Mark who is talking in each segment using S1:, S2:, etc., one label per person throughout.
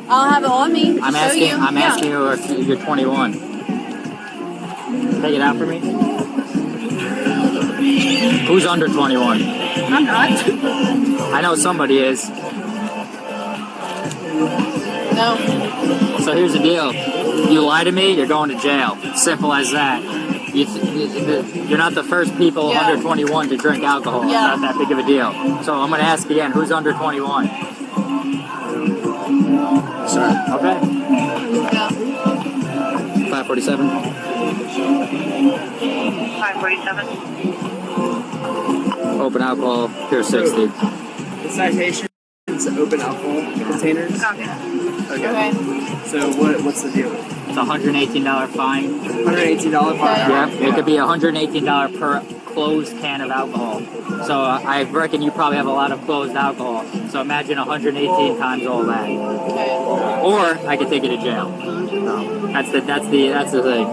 S1: I'll have it on me.
S2: I'm asking you if you're 21. Take it out for me. Who's under 21?
S1: I'm not.
S2: I know somebody is.
S1: No.
S2: So here's the deal. You lie to me, you're going to jail. Simple as that. You're not the first people under 21 to drink alcohol.
S1: Yeah.
S2: It's not that big of a deal. So I'm going to ask again, who's under 21?
S3: Sorry.
S2: Okay.
S1: Yeah.
S2: 547.
S4: 547.
S2: Open alcohol, pure 60.
S3: The citation is open alcohol containers.
S4: Copy.
S3: Okay. So what's the deal?
S2: It's a $118 fine.
S3: $118 fine.
S2: Yeah, it could be $118 per closed can of alcohol. So I reckon you probably have a lot of closed alcohol. So imagine 118 times all that. Or I could take you to jail. That's the thing.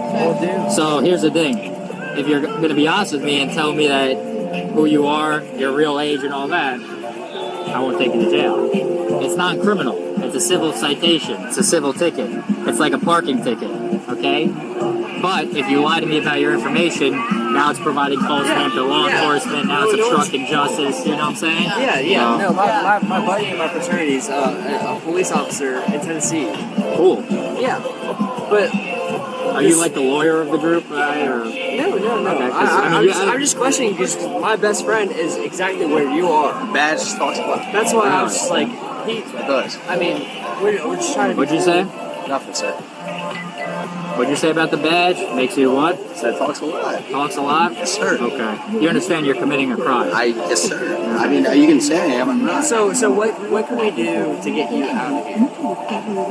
S2: So here's the thing. If you're gonna be honest with me and tell me that who you are, your real age and all that, I won't take you to jail. It's non-criminal. It's a civil citation. It's a civil ticket. It's like a parking ticket, okay? But if you lie to me about your information, now it's providing false claim to law enforcement, now it's obstructing justice, you know what I'm saying?
S3: Yeah. No, my buddy in my fraternity is a police officer in Tennessee.
S2: Cool.
S3: Yeah. But...
S2: Are you like the lawyer of the group, right? Or?
S3: No.
S2: Okay,
S3: I'm just questioning because my best friend is exactly where you are.
S5: Badge talks about.
S3: That's why I was just like,
S5: It does.
S3: I mean, we're just trying to...
S2: What'd you say?
S5: Nothing, sir.
S2: What'd you say about the badge? Makes you what?
S5: Said talks a lot.
S2: Talks a lot?
S5: Yes, sir.
S2: Okay. You understand you're committing a crime?
S5: Yes, sir. I mean, you can say I am. I'm not.
S3: So what can we do to get you out of here?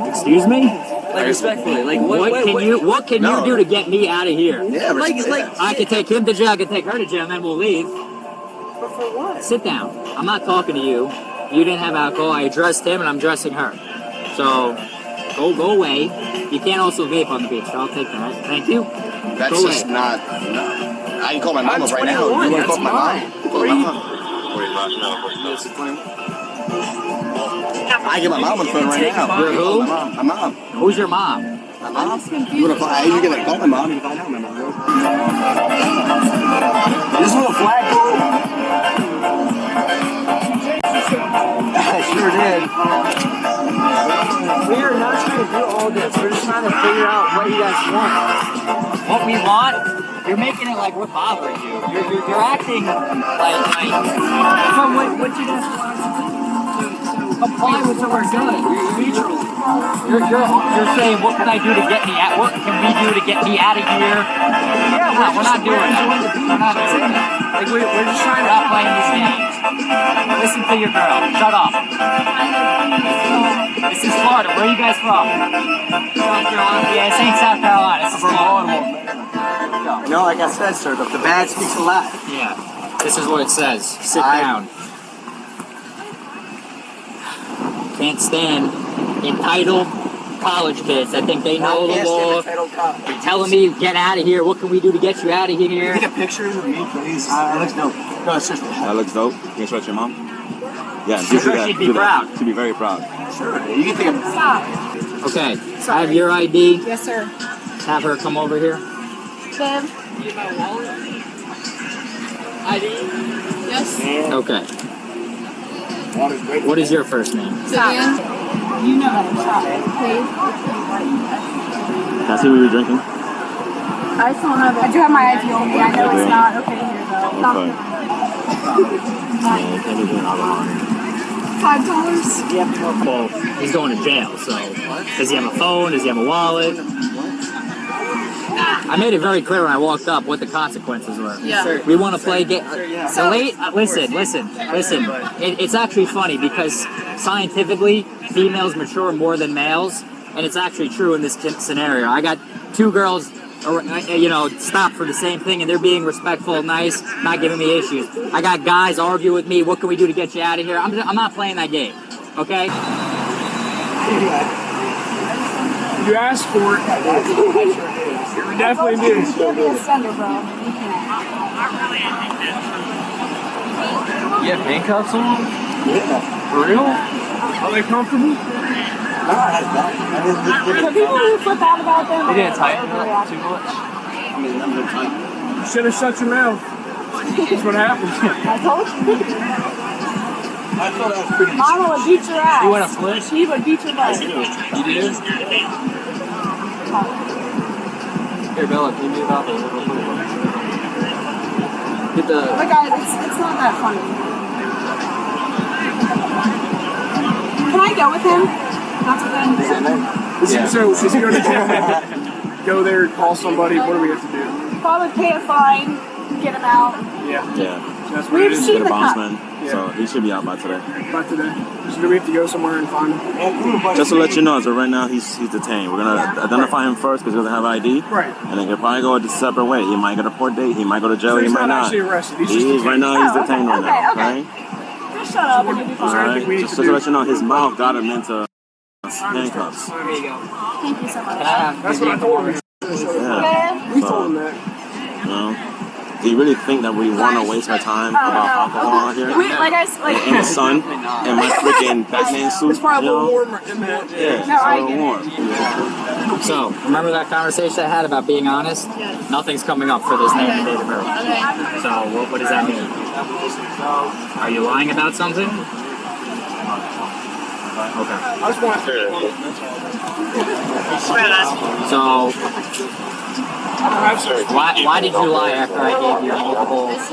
S2: Excuse me?
S3: Like, respectfully, like
S2: what can you do to get me out of here?
S5: Yeah,
S3: like
S2: I can take him to jail, I can take her to jail, and then we'll leave.
S3: But for what?
S2: Sit down. I'm not talking to you. You didn't have alcohol. I addressed him, and I'm addressing her. So, go away. You can't also vape on the beach. So I'll take that. Thank you.
S5: That's
S2: go
S5: just
S2: away.
S5: not. No. I can call my mom up right now. You want to call my mom? Call my mom. I get my mom on the phone right now.
S2: You're who?
S5: My mom.
S2: Who's your mom?
S5: My mom? You want to call? You're gonna call my mom? You can find out my mom. This little flagpole. I sure did.
S3: We are not trying to do all this. We're just trying to figure out what you guys want.
S2: What we want? You're making it like we're bothering you. You're acting like
S3: From what you guys want to
S2: comply with what we're doing. You're saying, what can I do to get me out? What can we do to get me out of here?
S3: Yeah,
S2: we're not doing that. We're not doing that.
S3: Like we're just trying
S2: We're not playing these games. Listen to your girl. Shut up. This is Florida. Where are you guys from? South Carolina. Yeah, this ain't South Carolina. This is Florida.
S5: No, like I said, sir, the badge speaks a lot.
S2: Yeah. This is what it says. Sit down. Can't stand entitled college kids that think they know the law. You're telling me, get out of here. What can we do to get you out of here?
S5: Take a picture of me, please. That looks dope. No, seriously.
S6: That looks dope. Can you show it to your mom? Yeah,
S2: I'm sure she'd be proud.
S6: She'd be very proud.
S5: Sure. You can take a...
S2: Okay. I have your ID.
S1: Yes, sir.
S2: Have her come over here.
S1: Bev?
S3: ID.
S1: Yes.
S2: Okay. What is your first name?
S1: Vivian? You know how to shop. Please.
S6: Can I see what you're drinking?
S1: I still have it. I do have my ID on me. I know it's not okay here, though.
S6: Okay. Yeah, can't be doing alcohol.
S1: $5?
S2: Well, he's going to jail, so does he have a phone? Does he have a wallet? I made it very clear when I walked up what the consequences were.
S1: Yeah.
S2: We want to play game. Listen. It's actually funny because scientifically, females mature more than males, and it's actually true in this scenario. I got two girls, stopped for the same thing, and they're being respectful, nice, not giving me issues. I got guys argue with me. What can we do to get you out of here? I'm not playing that game. Okay.
S3: You asked for it. You definitely did.
S1: You can't be a sender, bro. You can't.
S3: You have handcuffs on? Yeah. For real? Are they comfortable?
S1: So people who flip out about them.
S3: They didn't tighten it up too much.
S4: Should have shut your mouth. That's what happened.
S1: I told you. Mama would beat your ass.
S3: You want a flish?
S1: She would beat your butt.
S3: You did? Here, Bella, give me about the little bit. Get the.
S1: But guys, it's not that funny. Can I go with him? Not with him.
S4: So, is he going to jail? Go there, call somebody. What do we have to do?
S1: Probably pay a fine, get him out.
S4: Yeah.
S6: Yeah.
S4: That's what it
S1: We've
S4: is.
S1: seen
S6: Get a
S1: the
S6: bounce
S1: cop.
S6: man. So he should be out by today.
S4: By today. So do we have to go somewhere and find him?
S6: Just to let you know, so right now he's detained. We're gonna identify him first because he doesn't have ID.
S4: Right.
S6: And then he'll probably go a separate way. He might get a court date. He might go to jail.
S4: So
S6: He
S4: he's
S6: might
S4: not
S6: not.
S4: actually arrested. He's just
S6: He's
S4: detained.
S6: right now. He's
S1: Oh,
S6: detained
S1: okay,
S6: right now.
S1: okay.
S6: Right.
S1: Just shut up and you'll be
S4: there
S1: fine.
S4: anything we need
S6: Just
S4: to
S6: to
S4: do?
S6: let you know, his mouth got him into handcuffs.
S3: There you go.
S1: Thank you so much.
S4: That's what I told him.
S6: Yeah.
S4: We told him that.
S6: You know. Do you really think that we want to waste our time about alcohol out here?
S1: Like
S6: In the sun, in my freaking Batman suit,
S4: It's probably a
S6: you
S4: little
S6: know?
S4: warmer in that.
S6: Yeah, it's
S1: No, I
S6: a little
S1: get it.
S6: warm.
S2: So, remember that conversation I had about being honest? Nothing's coming up for this name and date of birth. So, what does that mean? Are you lying about something? Okay.
S4: I just want
S2: So, why did you lie after I gave you multiple?
S7: It's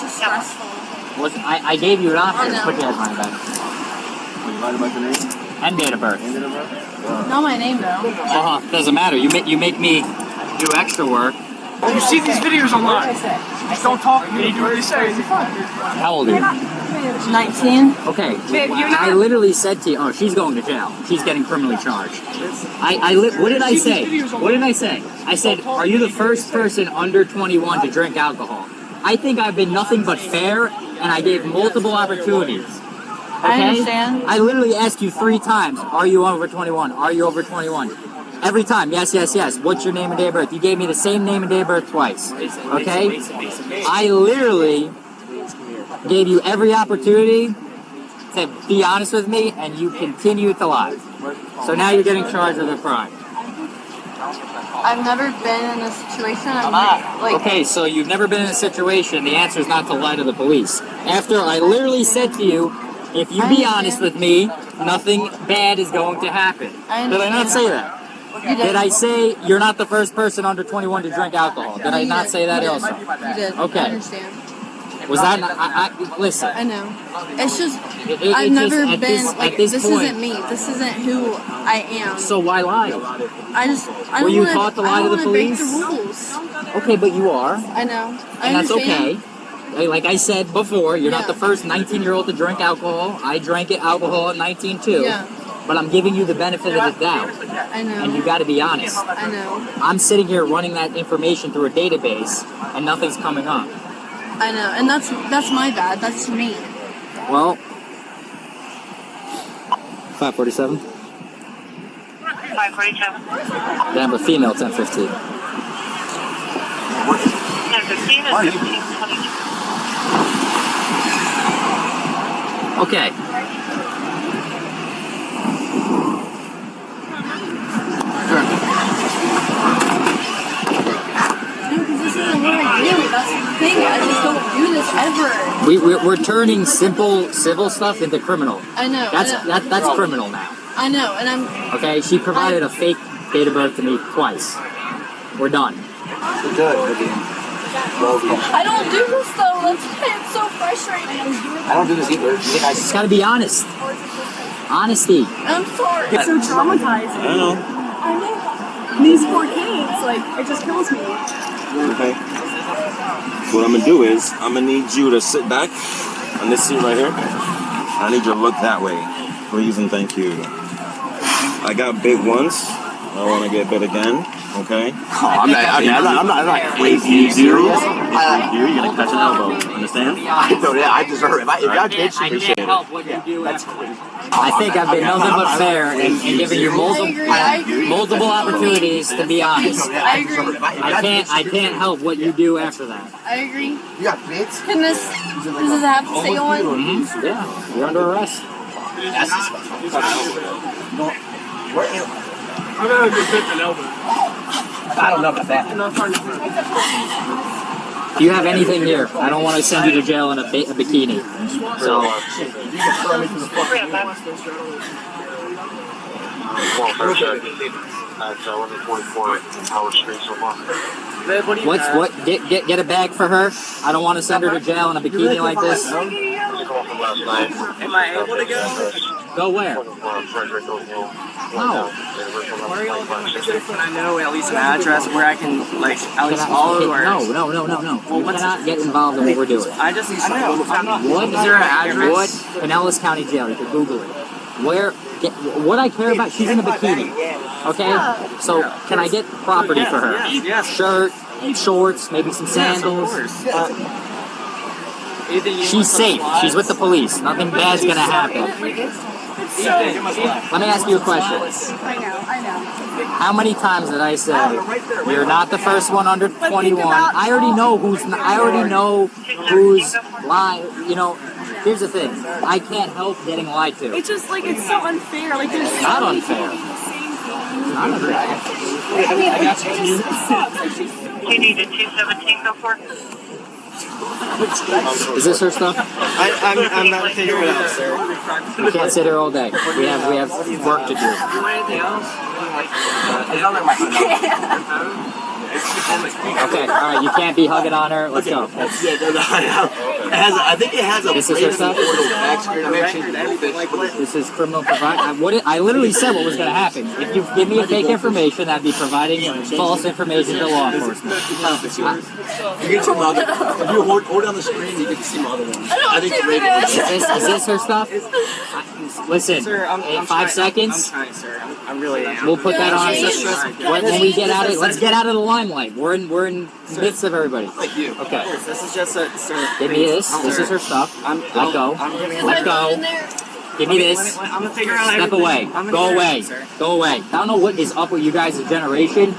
S7: just stressful.
S2: I gave you an option. Put your headline back.
S6: You lied about your name?
S2: And date of birth.
S7: Not my name though.
S2: Doesn't matter. You make me do extra work.
S4: You see these videos online. Just don't talk to me. You do what you say. You're fine.
S2: How old are you?
S7: 19.
S2: Okay.
S1: Babe, you're not-
S2: I literally said to you, oh, she's going to jail. She's getting criminally charged. What did I say? What did I say? I said, are you the first person under 21 to drink alcohol? I think I've been nothing but fair, and I gave multiple opportunities. Okay?
S7: I understand.
S2: I literally asked you 3 times, are you over 21? Are you over 21? Every time, yes, yes, yes. What's your name and date of birth? You gave me the same name and date of birth twice. Okay? I literally gave you every opportunity to be honest with me, and you continue to lie. So now you're getting charged with a crime.
S7: I've never been in a situation.
S2: Okay, so you've never been in a situation. The answer is not to lie to the police. After I literally said to you, if you be honest with me, nothing bad is going to happen. Did I not say that?
S7: You
S2: Did I say you're not the first person under 21 to drink alcohol? Did I not say that also?
S7: You did.
S2: Okay.
S7: I understand.
S2: Was that not, listen.
S7: I know. It's just
S2: It
S7: I've
S2: just,
S7: never
S2: at
S7: been
S2: this,
S7: like
S2: at this
S7: this
S2: point,
S7: isn't me. This isn't who I am.
S2: So why lie?
S7: I
S2: Were
S7: don't
S2: you
S7: wanna,
S2: taught to lie
S7: I
S2: to the
S7: don't wanna break
S2: police?
S7: the rules.
S2: Okay, but you are,
S7: I know. I
S2: and that's
S7: understand.
S2: okay. Like I said before, you're not
S7: Yeah.
S2: the first 19-year-old to drink alcohol. I drank alcohol at 19 too.
S7: Yeah.
S2: But I'm giving you the benefit of the doubt,
S7: I know.
S2: and you got to be honest.
S7: I know.
S2: I'm sitting here running that information through a database, and nothing's coming up.
S7: I know. And that's my bad. That's me.
S2: Well, 547.
S8: 547.
S2: Then I have a female 1015.
S8: 1015 and 1522.
S2: Okay.
S7: This isn't what I do. That's the thing. I just don't do this ever.
S2: We're turning simple civil stuff into criminal.
S7: I know.
S2: That's criminal now.
S7: I know. And I'm.
S2: Okay, she provided a fake date of birth to me twice. We're done.
S7: I don't do this though. That's why it's so frustrating.
S3: I don't do this either. You think I
S2: Just gotta be honest. Honesty.
S7: I'm sorry.
S1: It's so traumatizing.
S6: I know.
S1: I know. These poor kids, like, it just kills me.
S6: Okay. So what I'm gonna do is I'm gonna need you to sit back on this seat right here. I need you to look that way, please and thank you. I got big ones. I want to get big again. Okay.
S5: I'm not crazy.
S6: Serious? You're gonna catch an elbow. Understand?
S5: I deserve it. If I did,
S2: I
S5: appreciate
S2: can't
S5: it.
S2: help what you do. I think I've been nothing but fair in giving you multiple opportunities to be honest.
S7: I agree.
S2: I can't help what you do after that.
S7: I agree.
S5: You got kids?
S7: Can this have to stay on?
S2: Yeah, you're under arrest.
S4: I'm gonna go fit an elbow.
S3: I don't know about that.
S2: Do you have anything here? I don't want to send you to jail in a bikini. So, what? Get a bag for her. I don't want to send her to jail in a bikini like this.
S3: Am I able to go?
S2: Go where?
S3: No. Can I know at least an address where I can, like, at least follow? Or...
S2: No. You cannot get involved in what we're doing.
S3: I just need to know.
S2: What
S3: Is there an address?
S2: What? In Ellis County Jail. You can Google it. Where? What I care about? She's in a bikini. Okay. So can I get property for her?
S3: Yes.
S2: Shirt, shorts, maybe some sandals. She's safe. She's with the police. Nothing bad's gonna happen. Let me ask you a question.
S1: I know.
S2: How many times did I say you're not the first one under 21? I already know who's lying. You know, here's the thing. I can't help getting lied to.
S1: It's just like it's so unfair. Like there's
S2: It's not unfair. Not unfair.
S1: I mean, it just sucks. Like, she's
S8: You need a 217 go for?
S2: Is this her stuff?
S3: I'm not figuring it out, sir.
S2: We can't sit here all day. We have work to do.
S3: Anything else?
S2: Okay, all right. You can't be hugging on her. Let's go.
S5: I think it has a.
S2: This is her stuff. This is criminal provide. I literally said what was going to happen. If you give me fake information, I'd be providing false information to law enforcement.
S5: You get your mother. If you hold down the screen, you get to see my other one. I think it's great.
S2: Is this her stuff? Listen,
S3: Sir, I'm
S2: 5 seconds.
S3: I'm trying, sir. I'm really am.
S2: We'll put that on. When we get out of, let's get out of the limelight. We're in the midst of everybody. Okay.
S3: This is just a, sir.
S2: Give me this. This is her stuff. Let go. Let go. Give me this.
S3: I'm gonna figure out
S2: Step away. Go away. Go away. I don't know what is up with you guys' generation.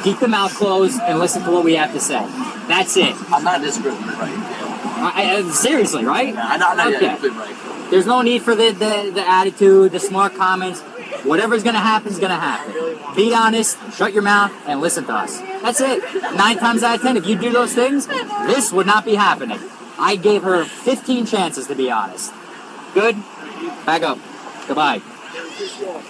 S2: Keep the mouth closed and listen to what we have to say. That's it.
S5: I'm not disagreeing, right?
S2: Seriously, right?
S5: I'm not
S2: Okay.
S5: right.
S2: There's no need for the attitude, the smart comments. Whatever's gonna happen is gonna happen. Be honest, shut your mouth, and listen to us. That's it. 9 times out of 10, if you do those things, this would not be happening. I gave her 15 chances to be honest. Good? Back up. Goodbye.